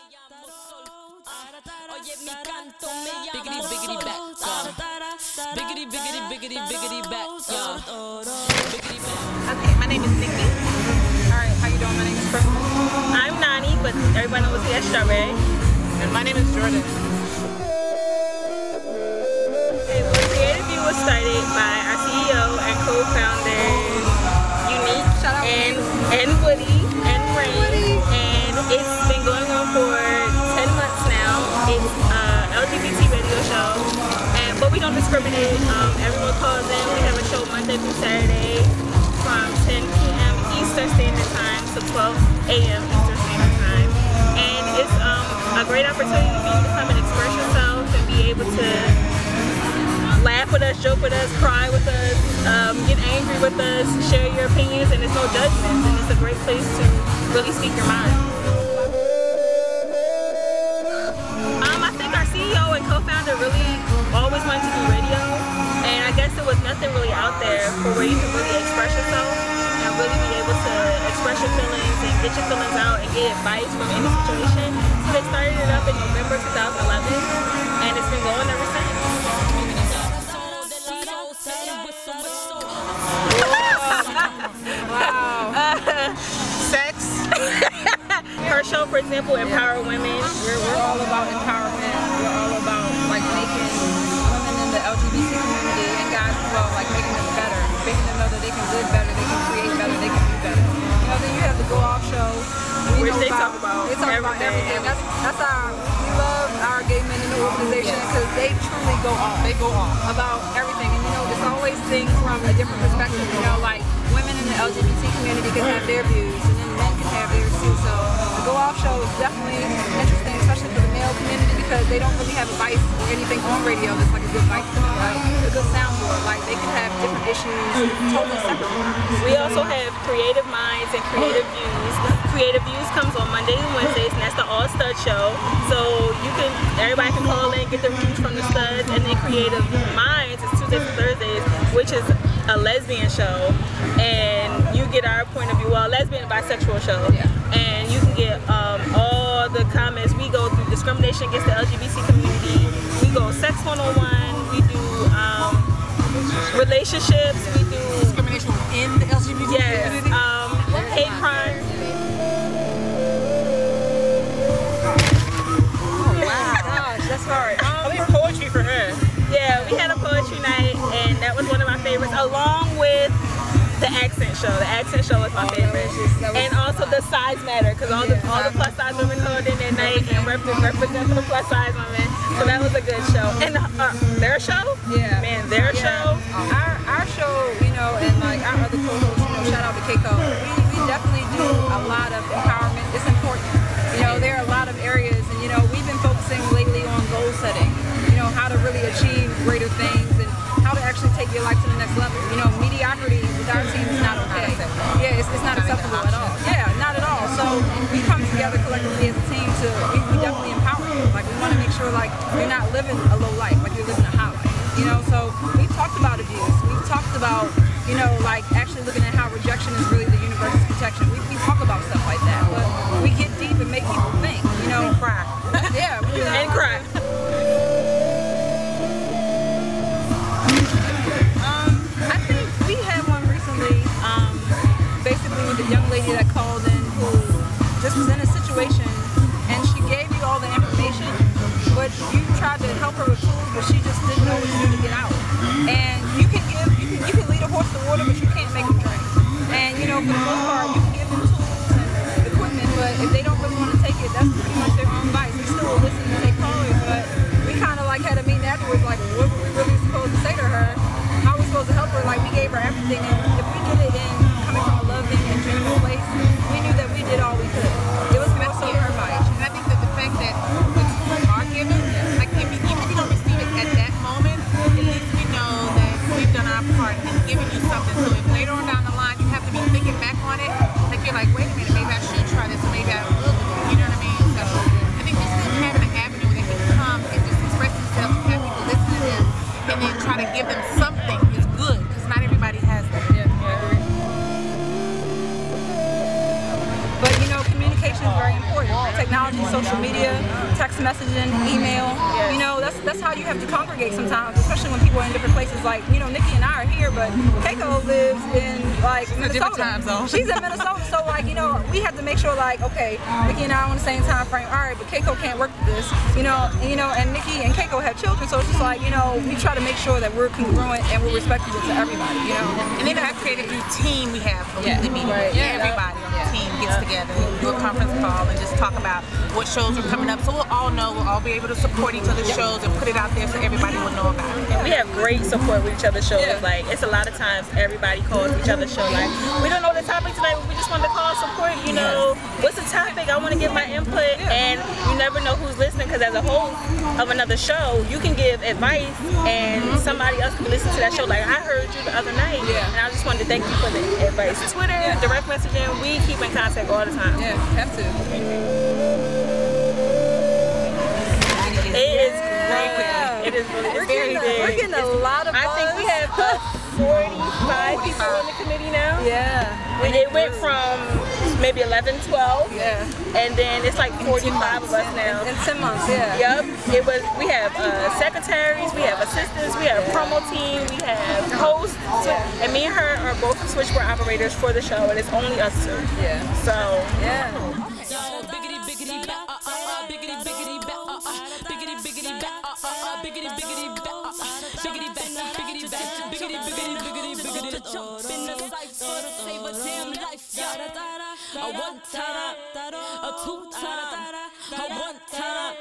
Oye, mi canto me llama biggity back, biggity biggity back, Okay, my name is Nikki. Alright, how you doing? My name is Crystal. I'm Nani, but everybody knows me as Strawberry. And my name is Jordan. Okay, well, CREATIVU was started by our CEO and co-founders, Unique and Woody and Rain, and it's been going on for 10 months now. It's an LGBT radio show, but we don't discriminate. Everyone calls in. We have a show Monday through Saturday from 10 p.m. Eastern Standard Time to 12 a.m. Eastern Standard Time, and it's a great opportunity for you to come and express yourself and be able to laugh with us, joke with us, cry with us, get angry with us, share your opinions, and there's no judgments, and it's a great place to really speak your mind. I think our CEO and co-founder really always wanted to do radio, and I guess there was nothing really out there for where you can really express yourself and really be able to express your feelings and get your feelings out and get advice from any situation. So they started it up in November 2011, and it's been going ever since. Wow. Sex. Her show, for example, Empower Women. We're all about empowerment. We're all about like making women in the LGBT community and guys as well, like making them better, making them know that they can live better, they can create better, they can do better. You know, then you have the Go Off show. Which they talk about everything. That's we love our gay men in the organization because they truly go off. They go off about everything, and you know, it's always things from a different perspective. You know, like women in the LGBT community can have their views, and then men can have theirs too. So the Go Off show is definitely interesting, especially for the male community, because they don't really have advice or anything on radio that's like a good advice, right? A good soundboard. Like they can have different issues totally separate from us. We also have Creative Minds and Creative Views. Creative Views comes on Mondays and Wednesdays, and that's the all stud show. So everybody can call in, get the reviews from the studs, and then Creative Minds is Tuesdays and Thursdays, which is a lesbian show, and you get our point of view. Well, lesbian and bisexual show, and you can get all the comments. We go through discrimination against the LGBT community. We go sex 101. We do relationships. We do discrimination in the LGBT community. Hate crime. That's hard. Poetry for her. Yeah, we had a poetry night, and that was one of my favorites, along with the accent show. The accent show was my favorite, and also the size matter, because all the plus size women called in that night and represent the plus size women. So that was a good show. And their show, man, their show. Our show, you know, and like our other co-hosts, you know, shout out to Keiko. We definitely do a lot of empowerment. It's important. You know, there are a lot of areas, and you know, we've been focusing lately on goal setting. You know, how to really achieve greater things and how to actually take your life to the next level. You know, mediocrity with our team is not okay. Yeah, it's not acceptable at all. Yeah, not at all. So we come together collectively as a team to we definitely empower you. Like we want to make sure like you're not living a low life, like you're living a high life. You know, so we've talked about abuse. We've talked about, you know, like actually looking at how rejection is really the universe's protection. We talk about stuff like that, but we get deep and make people think, you know. And cry. Yeah. And cry. I think we had one recently, basically with a young lady that called in who just was in a situation and she gave you all the information, but you tried to help her with tools, but she just didn't know what to do to get out. And you can lead a horse to water, but you can't make them drink. And you know, for the most part, you can give them tools and equipment, but if they don't really want to take it, that's pretty much their own vice. We still will listen and take callers, but we kind of like had a meeting afterwards, like what were we really supposed to say to her? How are we supposed to help her? Like we gave her everything, and if we did it in coming from a loving and genuine place, we knew that we did all we could. It was more so her vice. And I think that the fact that the tools are given, like even if you don't receive it at that moment, at least we know that we've done our part in giving you something. So if later on down the line you have to be thinking back on it, like you're like, wait a minute, maybe I should try this, or maybe I will technology, social media, text messaging, email. You know, that's how you have to congregate sometimes, especially when people are in different places. Like, you know, Nikki and I are here, but Keiko lives in like Minnesota. Different time zone. She's in Minnesota, so like, you know, we have to make sure like, okay, Nikki and I are on the same time frame. All right, but Keiko can't work this, you know, and Nikki and Keiko have children, so it's just like, you know, we try to make sure that we're congruent and we're respectful to everybody, you know. And even our CREATIVU team, we have a weekly meeting. Right. Everybody on the team gets together and do a conference call and just talk about what shows are coming up. So we'll all know, we'll all be able to support each other's shows and put it out there so everybody will know about it. And we have great support with each other's shows. Like, it's a lot of times everybody calls each other's show. Like, we don't know the topic tonight, but we just want to call support. You know, what's the topic? I want to give my input. And you never know who's listening, because as a host of another show, you can give advice and somebody else can listen to that show. Like, I heard you the other night, and I just wanted to thank you for the advice. Twitter, direct messaging, we keep in contact all the time. Yeah, have to. It is great. It is really very big. We're getting a lot of buzz. I think we have 45 people on the committee now. Yeah. It went from maybe 11, 12, and then it's like 45 of us now. In 10 months, Yep. We have secretaries, we have assistants, we have promo team, we have hosts, and me and her are both switchboard operators for the show, and it's only us two. So a one time, a two time, a one time.